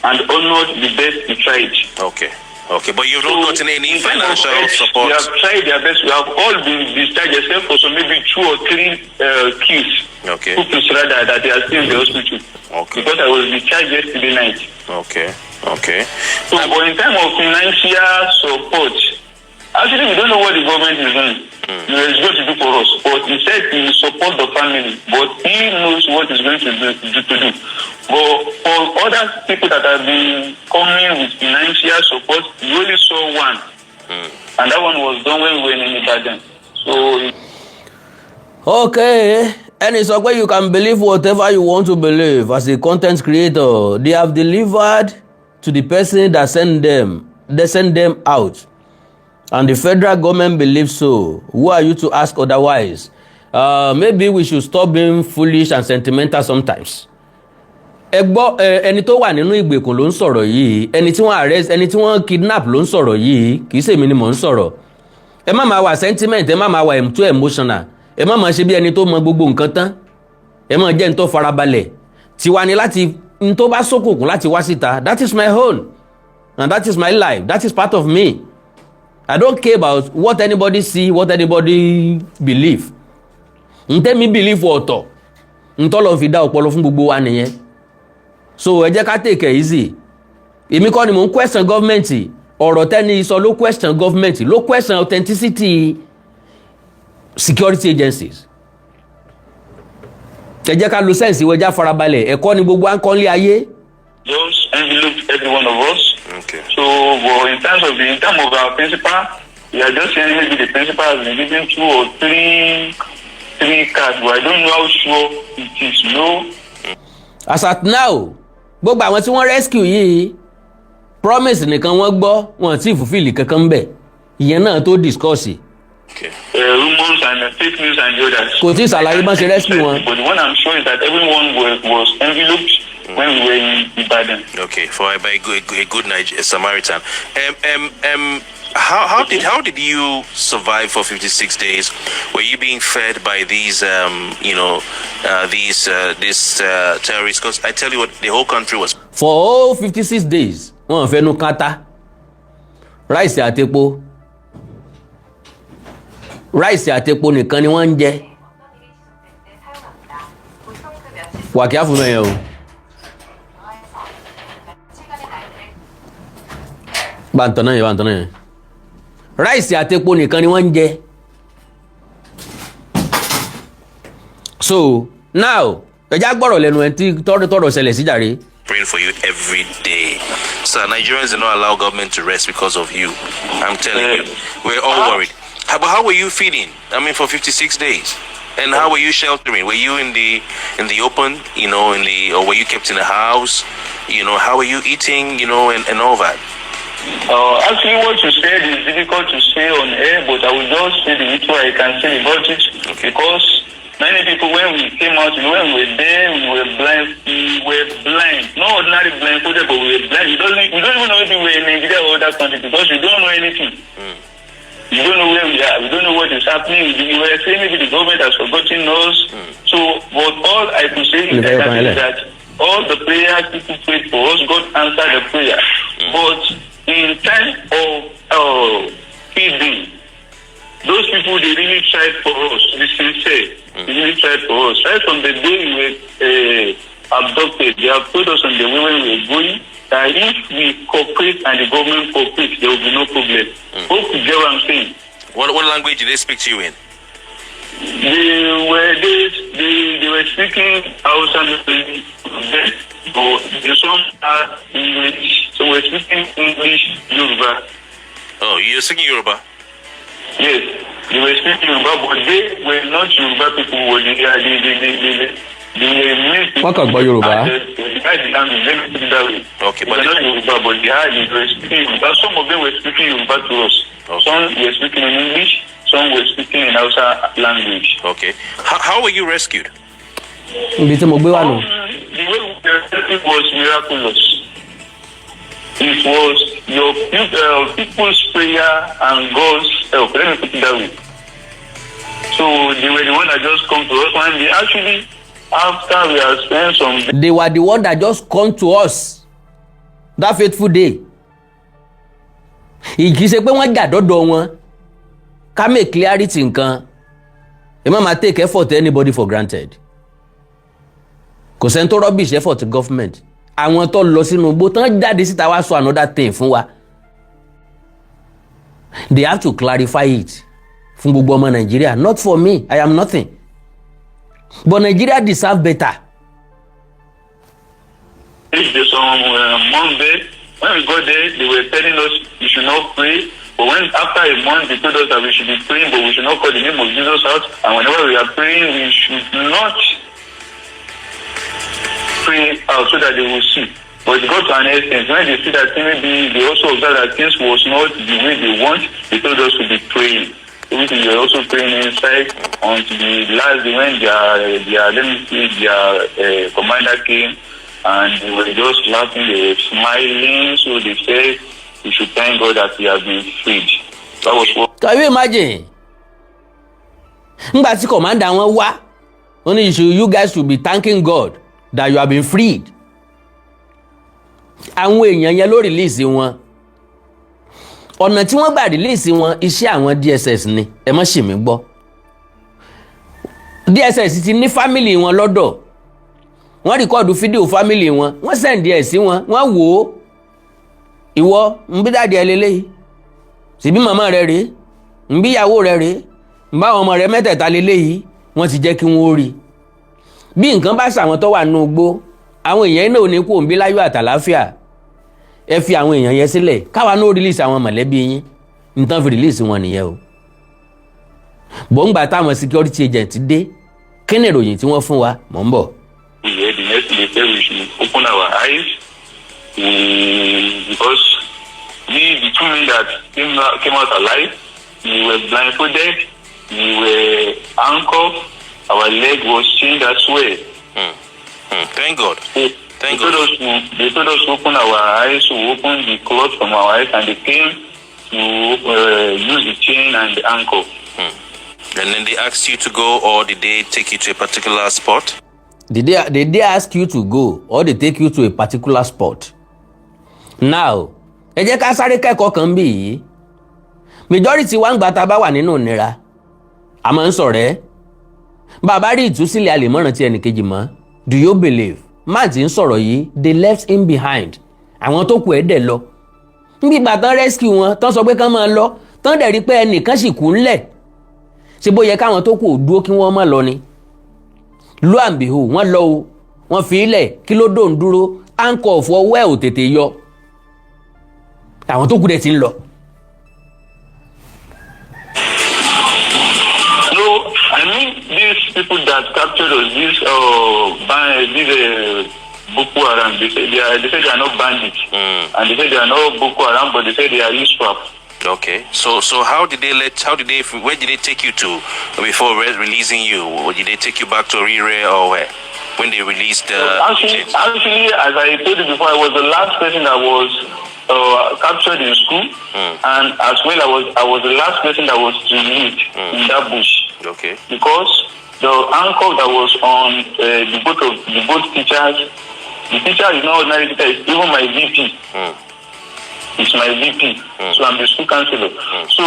and honored the best he tried. Okay. But you've not gotten any financial support? We have tried their best. We have all been discharged except for some maybe 2 or 3 kids. Okay. Pupils rather, that they are still in the hospital. Okay. Because I was discharged yesterday night. Okay. So, but in terms of financial support, actually we don't know what the government is doing. He is going to do for us. But he said he will support the family. But he knows what he's going to do. But for other people that have been coming with financial support, we only saw one. And that one was done when we were in Ibadan. So okay, and it's okay, you can believe whatever you want to believe as a content creator. They have delivered to the person that send them out, and the federal government believes so, who are you to ask otherwise? Maybe we should stop being foolish and sentimental sometimes. Ẹni tó wà nínú ìgbèkùn ló ń sọ̀rọ̀ yìí, ẹni tí wọ́n arrest, ẹni tí wọ́n kidnap ló ń sọ̀rọ̀ yìí, kìí ṣe èmi ni mò ń sọ̀rọ̀. Ẹ má máa wà sentiment, ẹ má máa wà too emotional, ẹ má máa ṣe bí ẹni tó mọ gbogbo nǹkan tán, ẹ má jẹ́ ní tó farabalẹ̀. Tiwa ni láti n tó bá ṣókùnkùn láti wá síta. That is my own and that is my life, that is part of me. I don't care about what anybody see, what anybody believe. Ntẹ́mi believe ọ̀tọ̀, ntọ́lọ́ fi dá ọpọlọ fún gbogbo wa nìyẹn. So ẹ jẹ́ ká take it easy. Èmi kọ́ ni mò ń question government. Ọ̀rọ̀ tẹ́ni sọ ló question government, ló question authenticity security agencies. Ẹ jẹ́ ká lo sense ìwé ẹja farabalẹ̀, ẹ̀kọ́ ni gbogbo à ń kọ́ nílé ayé. Just enveloped every one of us. Okay. So, well, in terms of our principal, we are just saying maybe the principal has been given 2 or 3 cards, but I don't know how sure it is. No. As at now, gbogbo àwọn tí wọ́n rescue yìí, promise nìkan wọ́n gbọ́, wọn tí fulfill kankan bẹ̀. Ìyẹn náà tó discuss. Okay. Rumors and fake news and the others. Kò tí ì ṣàlàyé bá ṣe rescue wọn. But the one I'm sure is that everyone was enveloped when we were in Ibadan. Okay, by a good Samaritan. How did you survive for 56 days? Were you being fed by these terrorists? Because I tell you what, the whole country was. For all 56 days, wọ́n fẹ́ nu kata. Rice àtepo nìkan ni wọ́n ń jẹ. Wà kí á fún mẹ́yàn o. Bàǹtọ̀nà yẹn. Rice àtepo nìkan ni wọ́n ń jẹ. So now ẹja gbọ́rọ̀ lẹ́nu ẹ̀ tí tọ́rọ̀ ṣẹlẹ̀ sí jàre. Praying for you every day. So Nigerians do not allow government to rest because of you. I'm telling you, we're all worried. But how were you feeding? I mean, for 56 days. And how were you sheltering? Were you in the open, or were you kept in a house? How were you eating, and all that? Actually, what you said is difficult to say on air, but I will just say the little I can say about it. Okay. Because many people, when we came out, when we were there, we were blind. We were blind. Not ordinary blindfolded, but we were blind. We don't even know if we were in Nigeria or other country because we don't know anything. We don't know where we are. We don't know what is happening. We were saying maybe the government has forgotten us. So, but all I can say is that all the prayers people prayed for us, God answered the prayer. But in time of feeding, those people, they really tried for us. Be sincere. They really tried for us. Right from the day we were abducted, they have told us on the way when we were going that if we cooperate and the government cooperates, there will be no problem. Hope you get what I'm saying. What language did they speak to you in? They were speaking Hausa, but some are English. So we're speaking English, Yoruba. Oh, you're speaking Yoruba? Yes, they were speaking Yoruba, but they were not Yoruba people. Wọ́n kàn gbọ́ Yorùbá. Okay, but not Yoruba, but they were speaking Yoruba. Some of them were speaking Yoruba to us. Okay. Some were speaking in English. Some were speaking in Hausa language. Okay. How were you rescued? The way we were rescued was miraculous. It was your people's prayer and God's help. Let me put it that way. So they were the one that just come to us, and they actually, after we had spent some... They were the one that just come to us that fateful day. Kì í ṣe pé wọ́n jà dọ́dọ̀ wọn. Ká make clarity nǹkan. Ẹ má take effort anybody for granted. Kò sẹ́ni tó rubbish effort government. Àwọn tó lọ sínú igbó tán jáde síta wá sọ another thing fún wa. They have to clarify it fún gbogbo ọmọ Nigeria. Not for me, I am nothing. But Nigeria deserve better. If there's some Monday, when we got there, they were telling us we should not pray. But when after a month, they told us that we should be praying, but we should not call the name of Jesus out. And whenever we are praying, we should not pray out so that they will see. But it got to an extent when they see that maybe they also observe that things was not the way they want, they told us to be praying. Which they were also praying inside until the last day when their let me see, their commander came and they were just laughing, they were smiling, so they said we should thank God that we have been freed. That was what. Can you imagine? Nígbà tí commander wọn wá, only you guys should be thanking God that you have been freed. Àwọn èèyàn yẹn ló release wọn. Ọ̀nà tí wọ́n gbà release wọn iṣẹ́ àwọn DSS ni. Ẹ má ṣì mí gbọ́. DSS ti ní family wọn lọ́dọ̀. Wọ́n record fídíò family wọn. Wọ́n send ẹ̀ sí wọn. Wọ́n wò ó. Ìwọ ń bí dáàdì ẹ lélẹ́yìí. Ṣebí màmá rẹ rèé. Ń bí ìyàwó rẹ rèé. Ń bá ọmọ rẹ mẹ́tẹ̀ẹ̀ta lélẹ́yìí. Wọ́n ti jẹ́ kí wọ́n rí. Bí nǹkan bá ṣàwọn tó wà nínú igbó, àwọn èèyàn náà ò ní kú òǹbí láyọ̀ àtàláfíà. Ẹ fi àwọn èèyàn yẹn sílẹ̀ káwa náà release àwọn mọ̀lẹ́bí yín nǹkan fi release wọn nìyẹn o. Bọ́ǹgbà táwọn security agent dé kí ni ìròyìn tí wọ́n fún wa mọ̀ ń bọ̀. The next day said we should open our eyes because the two men that came out alive, we were blindfolded, we were handcuffed, our leg was chained as well. Thank God. They told us to open our eyes, to open the cloth from our eyes, and they came to use the chain and the ankle. And then they asked you to go, or did they take you to a particular spot? Did they ask you to go or they take you to a particular spot? Now, ẹ jẹ́ ká sáré kẹ́kọ̀ọ́ kan bí yìí. Majority wa ń gbà tá bá wà nínú ìnira. A máa ń sọ̀rẹ́. Bàbá rí ìtúsílẹ̀ a lè mọ̀ràn tí ẹnìkejì mọ́. Do you believe? Máà tí ń sọ̀rọ̀ yìí, they left him behind. Àwọn tó kù ẹ̀ dẹ̀ lọ. Níbi ìgbà tán rescue wọn, tán sọ pé kán máa lọ, tán dẹ̀ rí pé ẹnìkan sì kú ńlẹ̀. Ṣé bó yẹ káwọn tó kù ò dúró kí wọ́n má lọ ni? Lo and behold, wọ́n lọ o, wọ́n fi ilẹ̀ kí ló dò ń dúró, anchor ọ̀fọ̀ ọwọ́ ẹ̀ ò tètè yọ. Àwọn tó kù dẹ̀ ti ń lọ. No, I mean these people that captured us, these Boko Haram, they say they are not bandits, and they say they are not Boko Haram, but they say they are ISWAP. Okay, so where did they take you to before releasing you? Or did they take you back to Orire or where? When they released actually, as I told you before, I was the last person that was captured in school, and as well I was the last person that was released in that bush. Okay. Because the uncle that was on the both teachers, the teacher is not ordinary teacher, it's even my VP. It's my VP, so I'm the school counselor. So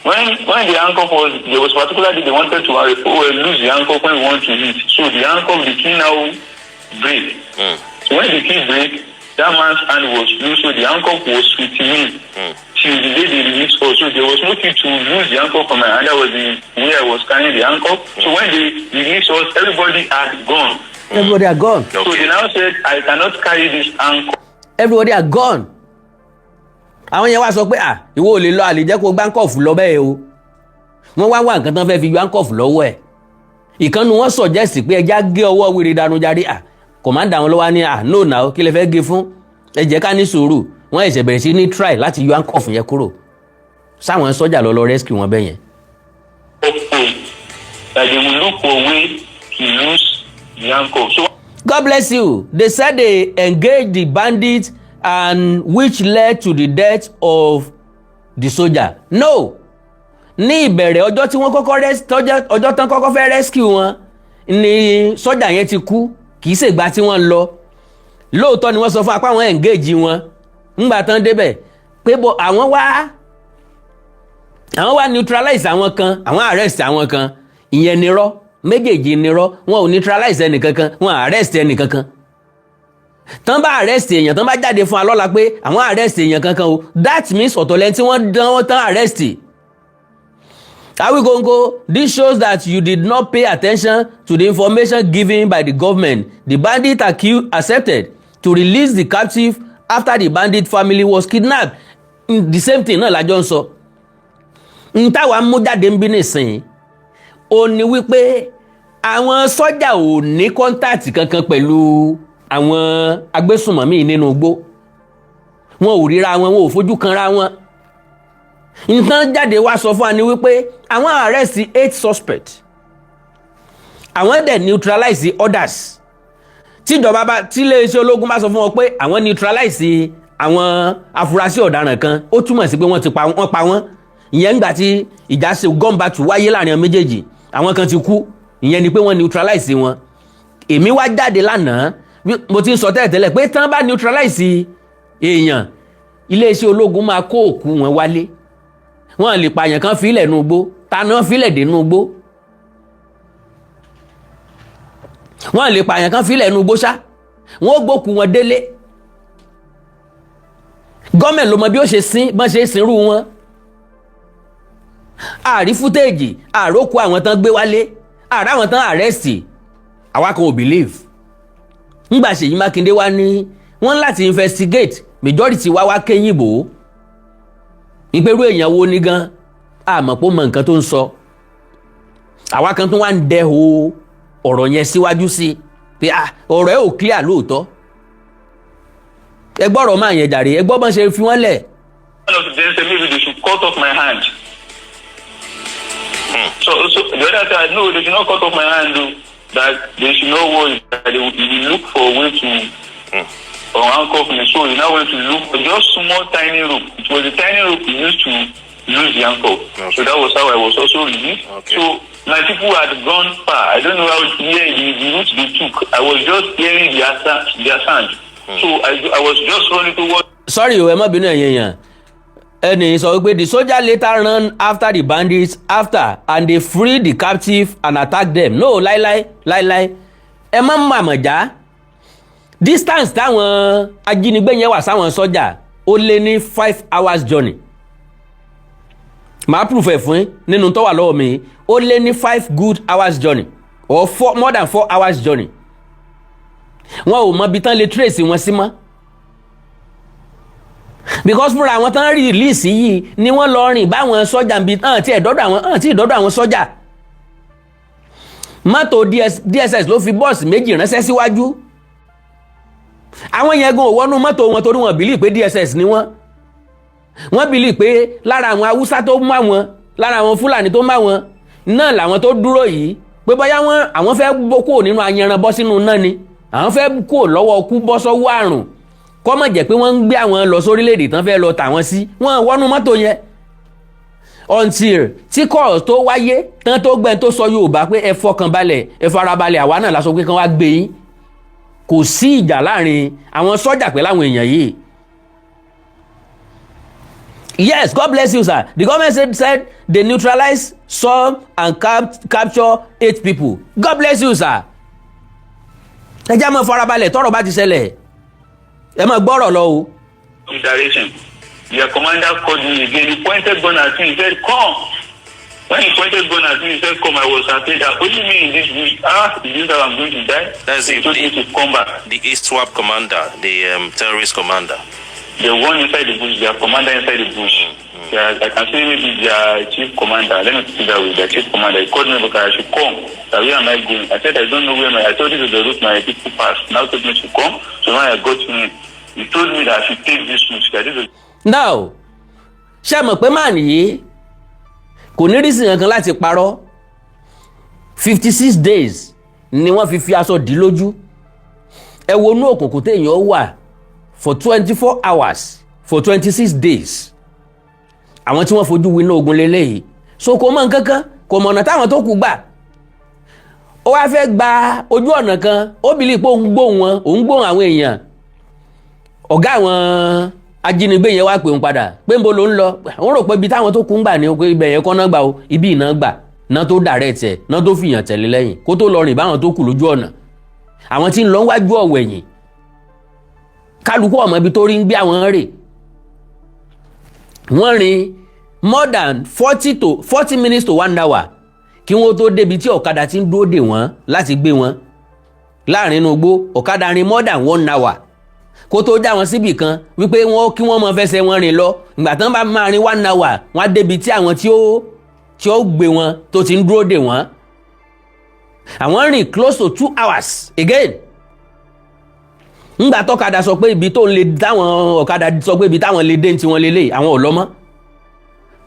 when the uncle there was particularly they wanted to lose the uncle when we want to eat. So the uncle, the key now break. So when the key break, that man's hand was loose, so the uncle was with me. Till the day they released us, so there was no key to lose the uncle from my hand. That was the way I was carrying the uncle. So when they released us, everybody had gone. Everybody are gone. So they now said, I cannot carry this uncle. Everybody are gone. Àwọn yẹn wá sọ pé ìwọ ò lè lọ àlè jẹ́ kó gbáǹkọ̀fù lọ bẹ́ẹ̀ o. Wọ́n wá nǹkan tán fẹ́ fi gbáǹkọ̀fù lọ́wọ́ ẹ̀. Ìkànnì wọn suggest pé ẹja gé ọwọ́ wèrè dànù jáde kọ̀mándà wọn ló wá ní no now kí lè fẹ́ gé fún ẹ jẹ́ ká ní sùúrù wọ́n ẹ̀ṣẹ̀ bẹ̀rẹ̀ sí ní try láti yọ handcuff yẹn kúrò sáwọn sọ́jà lọ rescue wọn bẹ́yẹn. That they will look for a way to lose the handcuff. So God bless you. They said they engaged the bandits and which led to the death of the soldier. No. Ní ìbẹ̀rẹ̀ ọjọ́ tí wọ́n kọ́kọ́ ọjọ́ tán kọ́kọ́ fẹ́ rescue wọn ni sọ́jà yẹn ti kú kìí ṣègbà tí wọ́n lọ. Lóòótọ́ ni wọ́n sọ fún apá àwọn engage wọn ńgbà tán débẹ̀ pé àwọn wá neutralize àwọn kan àwọn arrest àwọn kan ìyẹn nírọ́ méjèèjì nírọ́ wọn ò neutralize ẹnìkankan wọn arrest ẹnìkankan. Tán bá arrest èèyàn tán bá jáde fún alọ́la pé àwọn arrest èèyàn kankan o that means ọ̀tọ̀lẹ́ tí wọ́n dán wọ́n tán arrest. Awigongo, this shows that you did not pay attention to the information given by the government. The bandit accepted to release the captive after the bandit family was kidnapped. The same thing náà lájọ́ ń sọ. N táwa mú jáde ń bí nìsín ó ní wípé àwọn sọ́jà ò ní contact kankan pẹ̀lú àwọn agbésùnmọ̀mí nínú igbó wọn ò ríra wọn ò fojú kanra wọn. nǹkan jáde wá sọ fún wa ni wípé àwọn arrest 8 suspects àwọn dẹ̀ neutralize others. tíjọba bá tí iléeṣẹ́ ológun bá sọ fún wọn pé àwọn neutralize àwọn afurasí ọ̀daràn kan ó túmọ̀ sí pé wọ́n pa wọ́n. ìyẹn ńgbà tí ìjà ṣe gun battle wáyé láàrin méjèèjì àwọn kan ti kú ìyẹn ni pé wọ́n neutralize wọn. èmi wá jáde lánàá mo ti ń sọ tẹ́lẹ̀ pé tán bá neutralize èèyàn iléeṣẹ́ ológun máa kó òkú wọn wálé. wọ́n lè pààyàn kan fílẹ̀ nú igbó taná fílẹ̀ dé nú igbó. wọ́n lè pààyàn kan fílẹ̀ nú igbó ṣá wọ́n gbókù wọn délé. gọ́ọ̀mẹ̀ ló mọ bí ó ṣe sin bọ́n ṣe sinrú wọn. àrí fútéèjì àrókù àwọn tán gbé wálé àrá àwọn tán àrẹ́sì àwa kan ò believe. ńgbà Ṣèyí Mákindé wá ní wọ́n láti investigate majority wá kéyìn bò ó. ìpérú èèyàn wo ni gan àmọ́ pé ó mọ nǹkan tó ń sọ. àwa kan tó wá ń dẹ́ho ọ̀rọ̀ yẹn síwájú sí pé ọ̀rọ̀ ẹ̀ ò clear lóòótọ́. ẹ gbọ́rọ̀ máa yẹn jàre ẹ gbọ́ bọ́n ṣe fi wọ́n lẹ̀. Then say maybe they should cut off my hand. So the other side, no, they should not cut off my hand. Though, that they should not worry. That they will look for a way to handcuff me. So you now went to look for just small tiny rope. It was a tiny rope we used to lose the handcuff. Okay. So that was how I was also released. Okay. So my people had gone far. I don't know how the route they took. I was just hearing their sound. So I was just running towards. Sorry, ẹ má bínú ẹ̀yin èèyàn. Ẹni sọ wípé the soldier later ran after the bandits and they freed the captive and attacked them. No, láíláí ẹ má màmọ̀já distance táwọn ajínigbé yẹn wà sáwọn sọ́jà ó lé ní 5 hours journey. màá proof ẹ̀ fún nínú tó wà lọ́wọ́ mi ó lé ní 5 good hours journey or more than 4 hours journey. wọn ò mọ ibi tán lè trace wọn sí mọ́ because fúnra àwọn tán release yìí ni wọ́n lọ rìn báwọn sọ́jà ń bi tí ìdọ́dọ̀ àwọn sọ́jà. mọ́tò DSS ló fi bọ́ọ̀sì méjì ránṣẹ́ síwájú. àwọn yẹn gan òwọ́nú mọ́tò wọn torí wọn bìlì pé DSS ni wọ́n bìlì pé lára àwọn Haúsá tó mú àwọn lára àwọn Fúlàní tó mú àwọn náà làwọn tó dúró yìí pé bóyá àwọn fẹ́ kó nínú ayanran bọ́ sínú náà ni àwọn fẹ́ kó lọ́wọ́ ọkú bọ́ sọ́wọ́ àrùn kọ́mọ̀ jẹ́ pé wọ́n ń gbé àwọn lọ sórílẹ̀-èdè tán fẹ́ lọ tà wọ́n sí wọ́n wọnú mọ́tò yẹn until tí kọ́ tó wáyé tán tó gbẹ́ tó sọ Yorùbá pé ẹ fọkàn balẹ̀ ẹ farabalẹ̀ àwa náà lásọ pé kán wá gbé yín kò sí ìjà láàrin àwọn sọ́jà pẹ̀lú àwọn èèyàn yìí. Yes, God bless you, sir. The government said they neutralized some and capture 8 people. God bless you, sir. ẹ jẹ́ mọ́ farabalẹ̀ tọ́rọ̀ bá ti ṣẹlẹ̀ ẹ máa gbọ́rọ̀ lọ o. Direction. Their commander called me again. He pointed gun at me. He said, "Come." When he pointed gun at me, he said, "Come." I was afraid that only me in this week. Is this how I'm going to die? That's it. He to come back. The ISWAP commander, the terrorist commander. The one inside the bush, their commander inside the bush. I can say maybe their chief commander. Let me put it that way. Their chief commander. He called me because I should come. So where am I going? I said I don't know where I told you the route my people passed. Now told me to come. So when I got to him, he told me that I should take this route. Now, ṣé mọ̀ pé máà nìyí kò ní rísì kankan láti parọ́ 56 days ni wọ́n fi aṣọ dì lójú ẹ wo inú òkùnkùn téèyàn wà for 24 hours for 26 days àwọn tí wọ́n fojú winá ogun lélẹ́yìí so kò mọ̀ nǹkankan kò mọ̀nà táwọn tó kù gbà ó wá fẹ́ gba ojú ọ̀nà kan ó bìlì pé òun gbóhùn àwọn èèyàn ọ̀gá àwọn ajínigbé yẹn wá pè ń padà pé ń bo ló ń lọ òun rò pé ibi táwọn tó kù ń gbà ní pé ibẹ̀ yẹn kọ́ náà gbà o ibi ìná gbà náà tó dàrẹ́ tẹ̀ náà tó fìyàn tẹ̀lé lẹ́yìn kó tó lọ rìn báwọn tó kù lójú ọ̀nà àwọn tí ń lọ wájú ọ̀wẹ̀yìn kálukú ọmọ ibi tó rí ń gbé àwọn rè wọ́n rìn more than 40 minutes to 1 hour kí wọ́n tó débi tí ọ̀kadà ti ń dúró dè wọ́n láti gbé wọn láàrin inú igbó ọ̀kadà rìn more than 1 hour kó tó já wọn síbì kan wípé kí wọ́n mọ fẹsẹ̀ wọn rìn lọ ìgbà tán bá máa rìn 1 hour wọ́n á débi tí àwọn tí ó gbé wọn tó ti ń dúró dè wọ́n àwọn rìn close to 2 hours again ńgbà tọ́kadà sọ pé ibi tó ń lè táwọn ọ̀kadà sọ pé ibi táwọn lè dé ní tiwọn lélẹ̀ àwọn ò lọ mọ́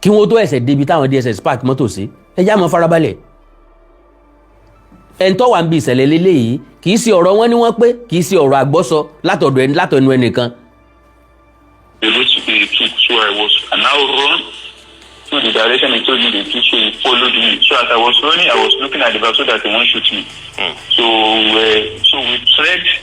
kí wọ́n tó ẹ̀sẹ̀ débi táwọn DSS park mọ́tò sí ẹjá mọ́ farabalẹ̀ ẹni tó wà ń bi ìṣẹ̀lẹ̀ lélẹ̀ yìí kì í ṣe ọ̀rọ̀ wọn ni wọ́n pé kì í ṣe ọ̀rọ̀ àgbọ́sọ látọ̀nu ẹnìkan. The route they took, so I was now run to the direction he told me they took, so he followed me. So as I was running, I was looking at the back so that he won't shoot me. So we trekked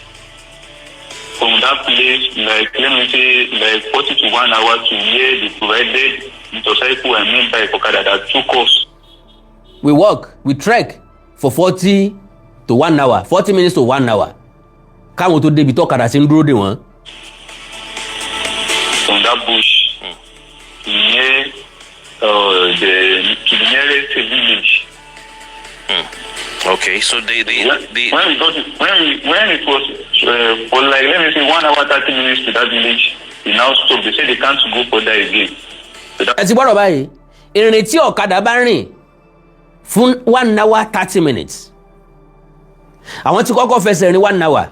from that place, like, let me say, like 40 to 1 hour to where they provided motorcycle and main bike Okada that took us. We trek for 40 to 1 hour, 40 minutes to 1 hour. Káwọn tó débi tọ́kadà sí ń dúró dè wọ́n. From that bush to near to the nearest village. Okay, so they when it was for like, let me say, 1 hour 30 minutes to that village, we now stopped. They said they can't go further again. Ẹ ti gbọ́dọ̀ báyìí ìrìn tí ọ̀kadà bá rìn fún 1 hour 30 minutes àwọn tí kọ́kọ́ fẹsẹ̀ rìn 1 hour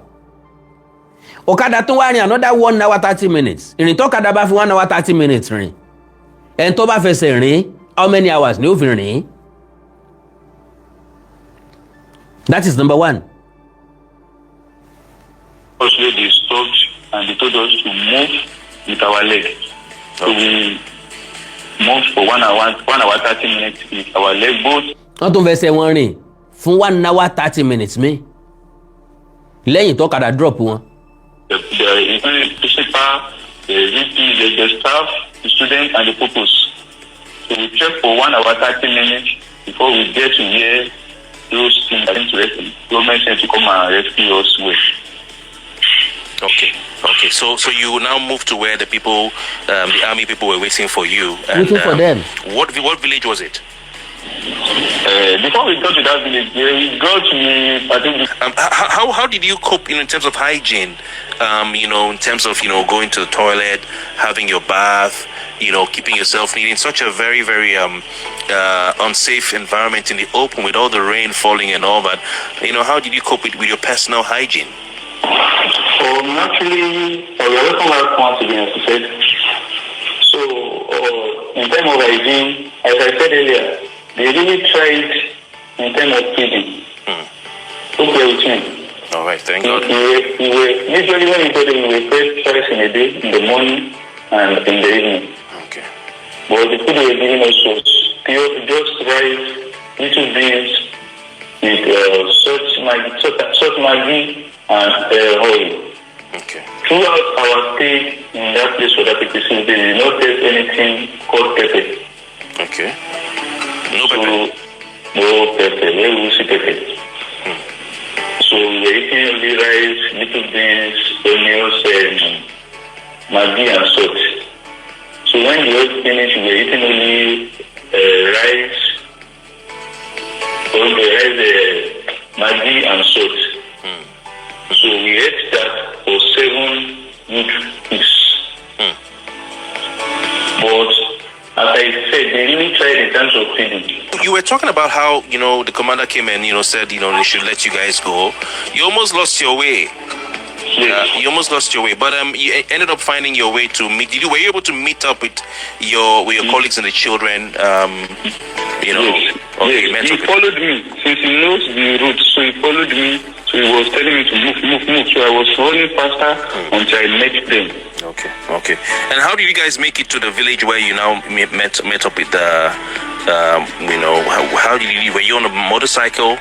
ọ̀kadà tó wá rìn another 1 hour 30 minutes ìrìn tó ọ̀kadà bá fi 1 hour 30 minutes rìn ẹni tó bá fẹsẹ̀ rìn how many hours ni ó fi rìn? That is number one. Also, they stopped and they told us to move with our leg. So we moved for 1 hour 30 minutes with our leg both. Wọ́n tún fẹsẹ̀ wọn rìn fún 1 hour 30 minutes mi lẹ́yìn tó ọ̀kadà drop wọn. The principal, the VP, the staff, the student, and the purpose. So we checked for 1 hour 30 minutes before we get to where those things are interesting. Government sent to come and rescue us with. Okay. So you now move to where the people, the army people were waiting for you. Waiting for them. What village was it? Before we got to that village, we got to, I think. How did you cope in terms of hygiene? In terms of going to the toilet, having your bath, keeping yourself neat in such a very, very unsafe environment in the open with all the rain falling and all that. How did you cope with your personal hygiene? Actually, we are welcome back once again, as I said. So, in terms of hygiene, as I said earlier, they really tried in terms of feeding. Okay, with me. All right, thank God. Usually when we go there, we pray twice in a day, in the morning and in the evening. Okay. But the food they were giving us was pure, just rice, little beans, with salt maggi, and oil. Okay. Throughout our stay in that place for that facility, they did not taste anything called pepper. Okay. No pepper? No pepper. Where will we see pepper? So we were eating only rice, little beans, onions, and maggi and salt. So when we were finished, we were eating only rice, maggi and salt. So we ate that for 7 weeks. But as I said, they really tried in terms of feeding. You were talking about how, the commander came and, said, they should let you guys go. You almost lost your way. You almost lost your way. But you ended up finding your way to meet. Were you able to meet up with your colleagues and the children? Yes. He followed me. Since he knows the route, so he followed me. So he was telling me to move. So I was running faster until I met them. Okay. And how did you guys make it to the village where you now met up with the, how did you leave? Were you on a motorcycle?